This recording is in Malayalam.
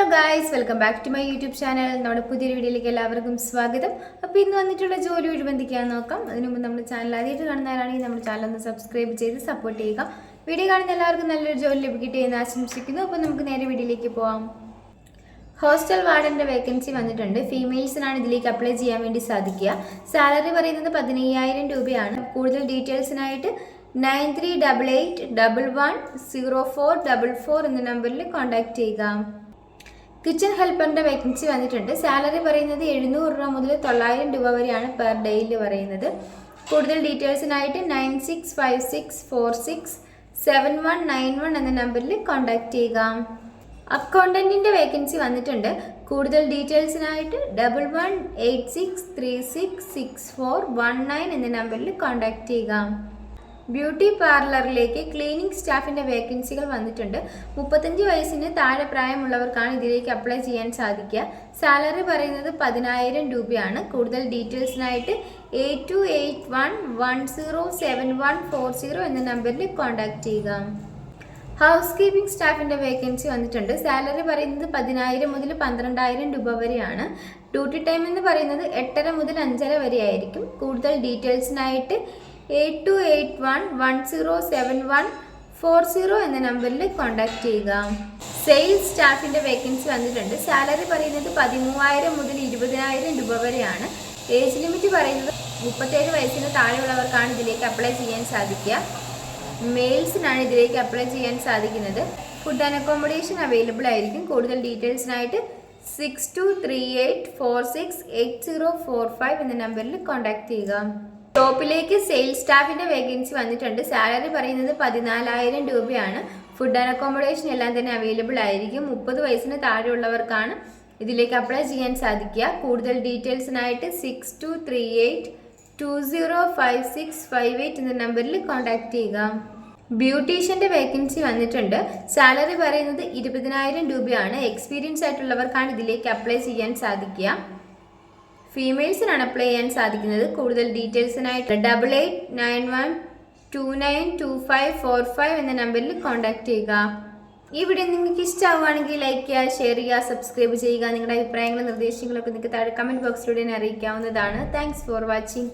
Hello guys, welcome back to my YouTube channel. നമ്മുടെ പുതിയൊരു വീഡിയോയിലേക്ക് എല്ലാവർക്കും സ്വാഗതം. അപ്പോൾ ഇന്ന് വന്നിട്ടുള്ള ജോലി ഒഴിബന്ധിക്കാൻ നോക്കാം. അതിനു മുമ്പ് നമ്മുടെ ചാനൽ ആദ്യമായിട്ട് കാണുന്നവരാണെങ്കിൽ നമ്മുടെ ചാനൽ ഒന്ന് സബ്സ്ക്രൈബ് ചെയ്ത് സപ്പോർട്ട് ചെയ്യുക. വീഡിയോ കാണുന്ന എല്ലാവർക്കും നല്ലൊരു ജോലി ലഭിക്കട്ടെ എന്ന് ആശംസിക്കുന്നു. അപ്പോൾ നമുക്ക് നേരെ വീഡിയോയിലേക്ക് പോകാം. ഹോസ്റ്റൽ വാർഡൻ്റെ വേക്കൻസി വന്നിട്ടുണ്ട്. ഫീമെയിൽസിനാണ് ഇതിലേക്ക് അപ്ലൈ ചെയ്യാൻ വേണ്ടി സാധിക്കുക. സാലറി പറയുന്നത് 15,000 രൂപയാണ്. കൂടുതൽ ഡീറ്റെയിൽസിനായിട്ട് 9388110444 എന്ന നമ്പറിൽ കോൺടാക്ട് ചെയ്യുക. കിച്ചൺ ഹെൽപ്പറിൻ്റെ വേക്കൻസി വന്നിട്ടുണ്ട്. സാലറി പറയുന്നത് 700 രൂപ മുതൽ 900 രൂപ വരെയാണ് പെർ ഡേയിൽ പറയുന്നത്. കൂടുതൽ ഡീറ്റെയിൽസിനായിട്ട് 9656467191 എന്ന നമ്പറിൽ കോൺടാക്ട് ചെയ്യുക. അക്കൗണ്ടൻറ്റിൻ്റെ വേക്കൻസി വന്നിട്ടുണ്ട്. കൂടുതൽ ഡീറ്റെയിൽസിനായിട്ട് 1186366419 എന്ന നമ്പറിൽ കോൺടാക്ട് ചെയ്യുക. ബ്യൂട്ടി പാർലറിലേക്ക് ക്ലീനിങ് സ്റ്റാഫിൻ്റെ വേക്കൻസികൾ വന്നിട്ടുണ്ട്. 35 വയസ്സിന് താഴെ പ്രായമുള്ളവർക്കാണ് ഇതിലേക്ക് അപ്ലൈ ചെയ്യാൻ സാധിക്കുക. സാലറി പറയുന്നത് 10,000 രൂപയാണ്. കൂടുതൽ ഡീറ്റെയിൽസിനായിട്ട് 8281107140 എന്ന നമ്പറിൽ കോൺടാക്ട് ചെയ്യുക. ഹൗസ് കീപ്പിംഗ് സ്റ്റാഫിൻ്റെ വേക്കൻസി വന്നിട്ടുണ്ട്. സാലറി പറയുന്നത് 10,000 മുതൽ 12,000 രൂപ വരെയാണ്. ഡ്യൂട്ടി ടൈം എന്ന് പറയുന്നത് 8:30 മുതൽ 5:30 വരെ ആയിരിക്കും. കൂടുതൽ ഡീറ്റെയിൽസിനായിട്ട് 8281107140 എന്ന നമ്പറിൽ കോൺടാക്ട് ചെയ്യുക. സെയിൽസ് സ്റ്റാഫിൻ്റെ വേക്കൻസി വന്നിട്ടുണ്ട്. സാലറി പറയുന്നത് 13,000 മുതൽ 20,000 രൂപ വരെയാണ്. ഏജ് ലിമിറ്റ് പറയുന്നത് 37 വയസ്സിന് താഴെയുള്ളവർക്കാണ് ഇതിലേക്ക് അപ്ലൈ ചെയ്യാൻ സാധിക്കുക. മെയിൽസിനാണ് ഇതിലേക്ക് അപ്ലൈ ചെയ്യാൻ സാധിക്കുന്നത്. ഫുഡ് ആൻഡ് അക്കോമഡേഷൻ അവൈലബിൾ ആയിരിക്കും. കൂടുതൽ ഡീറ്റെയിൽസിനായിട്ട് 6238468045 എന്ന നമ്പറിൽ കോൺടാക്ട് ചെയ്യുക. ഷോപ്പിലേക്ക് സെയിൽസ് സ്റ്റാഫിൻ്റെ വേക്കൻസി വന്നിട്ടുണ്ട്. സാലറി പറയുന്നത് 14,000 രൂപയാണ്. ഫുഡ് ആൻഡ് അക്കോമഡേഷൻ എല്ലാം തന്നെ അവൈലബിൾ ആയിരിക്കും. 30 വയസ്സിന് താഴെയുള്ളവർക്കാണ് ഇതിലേക്ക് അപ്ലൈ ചെയ്യാൻ സാധിക്കുക. കൂടുതൽ ഡീറ്റെയിൽസിനായിട്ട് 6238205658 എന്ന നമ്പറിൽ കോൺടാക്ട് ചെയ്യുക. ബ്യൂട്ടീഷ്യൻ്റെ വേക്കൻസി വന്നിട്ടുണ്ട്. സാലറി പറയുന്നത് 20,000 രൂപയാണ്. എക്സ്പീരിയൻസ് ആയിട്ടുള്ളവർക്കാണ് ഇതിലേക്ക് അപ്ലൈ ചെയ്യാൻ സാധിക്കുക. ഫീമെയിൽസിനാണ് അപ്ലൈ ചെയ്യാൻ സാധിക്കുന്നത്. കൂടുതൽ ഡീറ്റെയിൽസിനായിട്ട് 8891292545 എന്ന നമ്പറിൽ കോൺടാക്ട് ചെയ്യുക. ഈ വീഡിയോ നിങ്ങൾക്ക് ഇഷ്ടമാവുകയാണെങ്കിൽ ലൈക്ക് ചെയ്യുക, ഷെയർ ചെയ്യുക, സബ്സ്ക്രൈബ് ചെയ്യുക. നിങ്ങളുടെ അഭിപ്രായങ്ങളും നിർദ്ദേശങ്ങളൊക്കെ നിങ്ങൾക്ക് താഴെ കമൻറ്റ് ബോക്സിലൂടെ അറിയിക്കാവുന്നതാണ്. Thanks for watching.